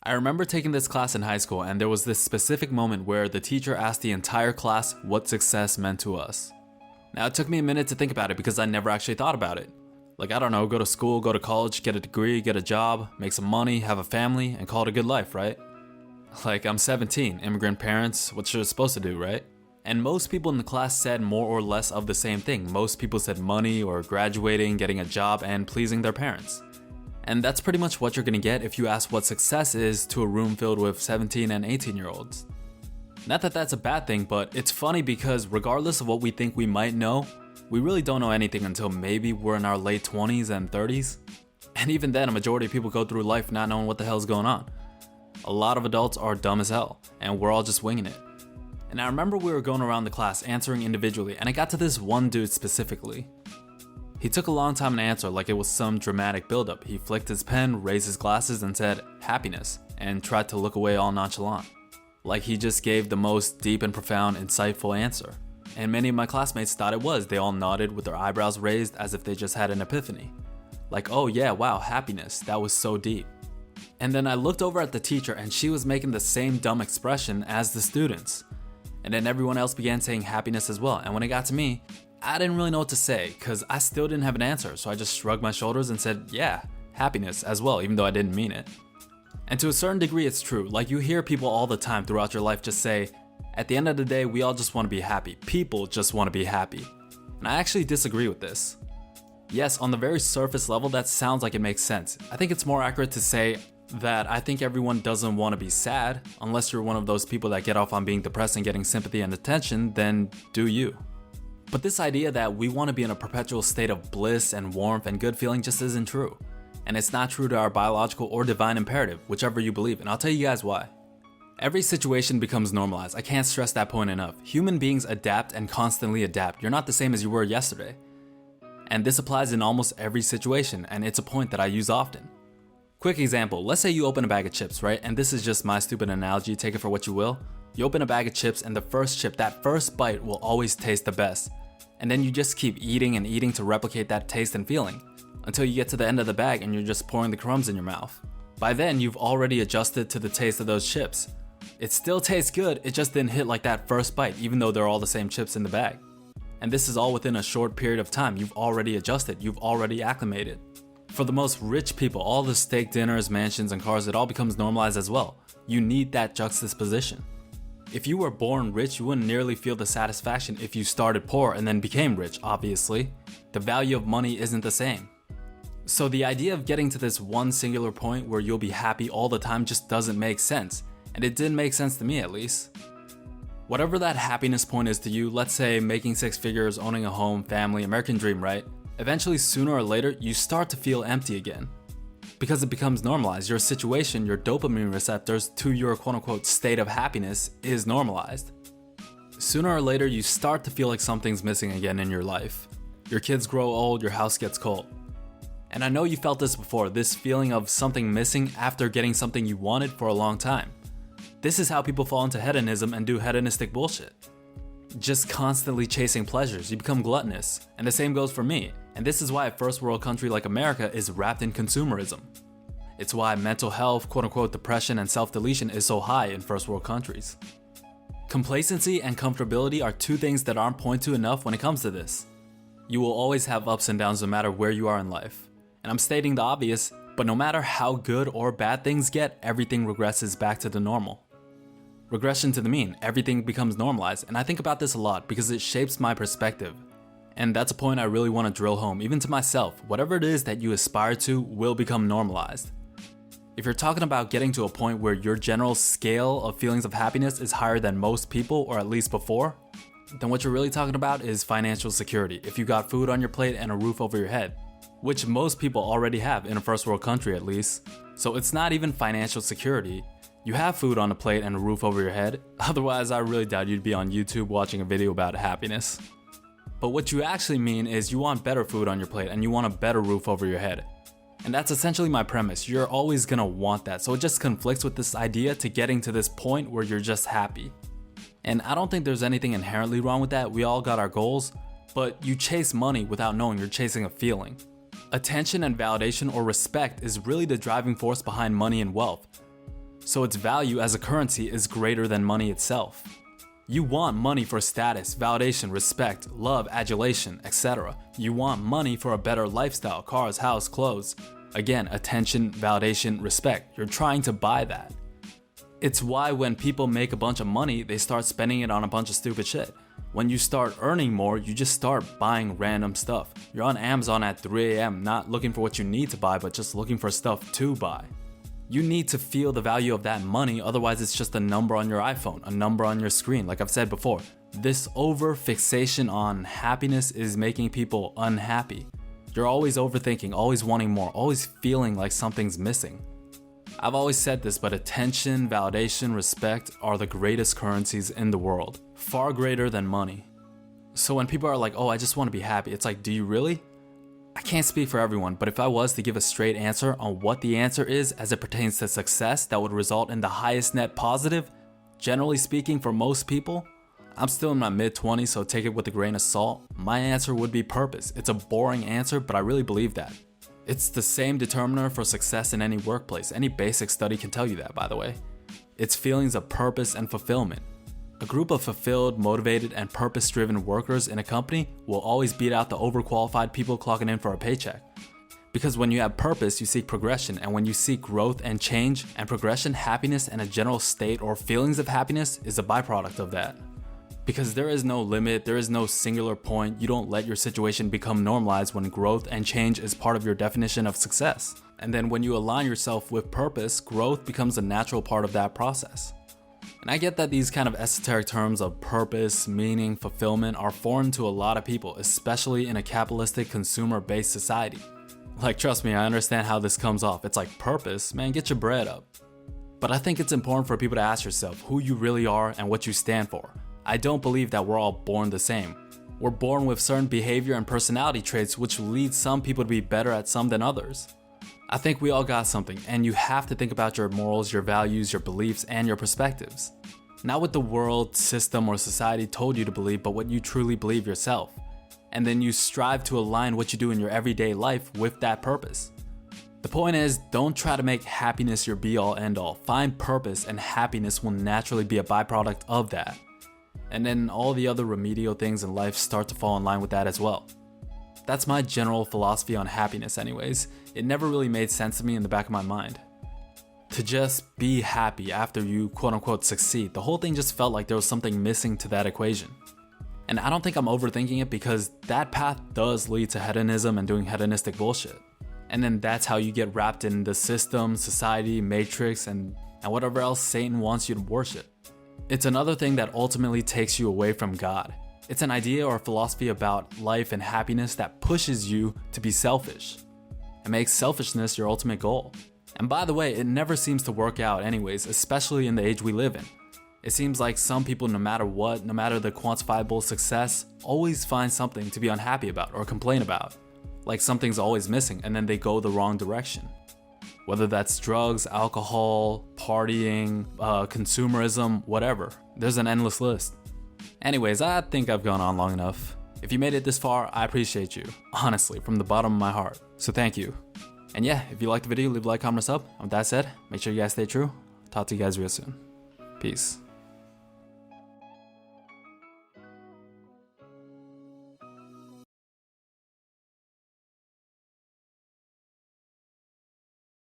I remember taking this class in high school, and there was this specific moment where the teacher asked the entire class what success meant to us. Now, it took me a minute to think about it because I never actually thought about it. Like, I don't know, go to school, go to college, get a degree, get a job, make some money, have a family, and call it a good life, right? Like, I'm 17, immigrant parents, what you're supposed to do, right? And most people in the class said more or less of the same thing. Most people said money or graduating, getting a job, and pleasing their parents. And that's pretty much what you're gonna get if you ask what success is to a room filled with 17 and 18-year-olds. Not that that's a bad thing, but it's funny because regardless of what we think we might know, we really don't know anything until maybe we're in our late 20s and 30s. And even then, a majority of people go through life not knowing what the hell's going on. A lot of adults are dumb as hell, and we're all just winging it. And I remember we were going around the class answering individually, and I got to this one dude specifically. He took a long time to answer like it was some dramatic buildup. He flicked his pen, raised his glasses, and said, "Happiness," and tried to look away all nonchalant. Like he just gave the most deep and profound, insightful answer. And many of my classmates thought it was. They all nodded with their eyebrows raised as if they just had an epiphany. Like, oh yeah, wow, happiness, that was so deep. And then I looked over at the teacher and she was making the same dumb expression as the students. And then everyone else began saying happiness as well. And when it got to me, I didn't really know what to say because I still didn't have an answer. So I just shrugged my shoulders and said, yeah, happiness as well, even though I didn't mean it. And to a certain degree, it's true. Like you hear people all the time throughout your life just say, at the end of the day, we all just want to be happy. People just want to be happy. And I actually disagree with this. Yes, on the very surface level, that sounds like it makes sense. I think it's more accurate to say that I think everyone doesn't want to be sad. Unless you're one of those people that get off on being depressed and getting sympathy and attention, then do you. But this idea that we want to be in a perpetual state of bliss and warmth and good feeling just isn't true. And it's not true to our biological or divine imperative, whichever you believe, and I'll tell you guys why. Every situation becomes normalized. I can't stress that point enough. Human beings adapt and constantly adapt. You're not the same as you were yesterday. And this applies in almost every situation, and it's a point that I use often. Quick example, let's say you open a bag of chips, right? And this is just my stupid analogy, take it for what you will. You open a bag of chips and the first chip, that first bite will always taste the best. And then you just keep eating and eating to replicate that taste and feeling, until you get to the end of the bag and you're just pouring the crumbs in your mouth. By then, you've already adjusted to the taste of those chips. It still tastes good, it just didn't hit like that first bite, even though they're all the same chips in the bag. And this is all within a short period of time. You've already adjusted, you've already acclimated. For the most rich people, all the steak dinners, mansions, and cars, it all becomes normalized as well. You need that juxtaposition. If you were born rich, you wouldn't nearly feel the satisfaction if you started poor and then became rich, obviously. The value of money isn't the same. So the idea of getting to this one singular point where you'll be happy all the time just doesn't make sense. And it didn't make sense to me, at least. Whatever that happiness point is to you, let's say making 6 figures, owning a home, family, American dream, right? Eventually, sooner or later, you start to feel empty again. Because it becomes normalized. Your situation, your dopamine receptors to your quote-unquote state of happiness is normalized. Sooner or later, you start to feel like something's missing again in your life. Your kids grow old, your house gets cold. And I know you felt this before, this feeling of something missing after getting something you wanted for a long time. This is how people fall into hedonism and do hedonistic bullshit. Just constantly chasing pleasures, you become gluttonous. And the same goes for me. And this is why a first world country like America is wrapped in consumerism. It's why mental health, quote-unquote depression, and self-deletion is so high in first world countries. Complacency and comfortability are two things that aren't pointed to enough when it comes to this. You will always have ups and downs no matter where you are in life. And I'm stating the obvious, but no matter how good or bad things get, everything regresses back to the normal. Regression to the mean, everything becomes normalized, and I think about this a lot because it shapes my perspective. And that's a point I really want to drill home, even to myself. Whatever it is that you aspire to will become normalized. If you're talking about getting to a point where your general scale of feelings of happiness is higher than most people, or at least before, then what you're really talking about is financial security. If you got food on your plate and a roof over your head, which most people already have in a first world country at least. So it's not even financial security. You have food on a plate and a roof over your head. Otherwise, I really doubt you'd be on YouTube watching a video about happiness. But what you actually mean is you want better food on your plate and you want a better roof over your head. And that's essentially my premise. You're always gonna want that. So it just conflicts with this idea to getting to this point where you're just happy. And I don't think there's anything inherently wrong with that. We all got our goals, but you chase money without knowing you're chasing a feeling. Attention and validation or respect is really the driving force behind money and wealth. so its value as a currency is greater than money itself. You want money for status, validation, respect, love, adulation, etc. You want money for a better lifestyle, cars, house, clothes. Again, attention, validation, respect. You're trying to buy that. It's why when people make a bunch of money, they start spending it on a bunch of stupid shit. When you start earning more, you just start buying random stuff. You're on Amazon at 3 a.m. not looking for what you need to buy, but just looking for stuff to buy. You need to feel the value of that money, otherwise it's just a number on your iPhone, a number on your screen. Like I've said before, this overfixation on happiness is making people unhappy. You're always overthinking, always wanting more, always feeling like something's missing. I've always said this, but attention, validation, respect are the greatest currencies in the world, far greater than money. So when people are like, oh, I just want to be happy, it's like, do you really? I can't speak for everyone, but if I was to give a straight answer on what the answer is as it pertains to success that would result in the highest net positive, generally speaking for most people, I'm still in my mid-20s, so take it with a grain of salt. My answer would be purpose. It's a boring answer, but I really believe that. It's the same determiner for success in any workplace. Any basic study can tell you that, by the way. It's feelings of purpose and fulfillment. A group of fulfilled, motivated, and purpose-driven workers in a company will always beat out the overqualified people clocking in for a paycheck. Because when you have purpose, you seek progression, and when you seek growth and change and progression, happiness and a general state or feelings of happiness is a byproduct of that. Because there is no limit, there is no singular point, you don't let your situation become normalized when growth and change is part of your definition of success. And then when you align yourself with purpose, growth becomes a natural part of that process. And I get that these kind of esoteric terms of purpose, meaning, fulfillment are foreign to a lot of people, especially in a capitalistic consumer-based society. Like, trust me, I understand how this comes off. It's like, purpose? Man, get your bread up. But I think it's important for people to ask yourself who you really are and what you stand for. I don't believe that we're all born the same. We're born with certain behavior and personality traits which lead some people to be better at some than others. I think we all got something, and you have to think about your morals, your values, your beliefs, and your perspectives. Not what the world, system, or society told you to believe, but what you truly believe yourself. And then you strive to align what you do in your everyday life with that purpose. The point is, don't try to make happiness your be-all, end-all. Find purpose, and happiness will naturally be a byproduct of that. And then all the other remedial things in life start to fall in line with that as well. That's my general philosophy on happiness anyways. It never really made sense to me in the back of my mind. To just be happy after you quote-unquote succeed, the whole thing just felt like there was something missing to that equation. And I don't think I'm overthinking it because that path does lead to hedonism and doing hedonistic bullshit. And then that's how you get wrapped in the system, society, matrix, and whatever else Satan wants you to worship. It's another thing that ultimately takes you away from God. It's an idea or philosophy about life and happiness that pushes you to be selfish. It makes selfishness your ultimate goal. And by the way, it never seems to work out anyways, especially in the age we live in. It seems like some people, no matter what, no matter the quantifiable success, always find something to be unhappy about or complain about. Like something's always missing and then they go the wrong direction. Whether that's drugs, alcohol, partying, consumerism, whatever. There's an endless list. Anyways, I think I've gone on long enough. If you made it this far, I appreciate you. Honestly, from the bottom of my heart. So thank you. And yeah, if you liked the video, leave a like, comment, or sub. And with that said, make sure you guys stay true. Talk to you guys real soon. Peace.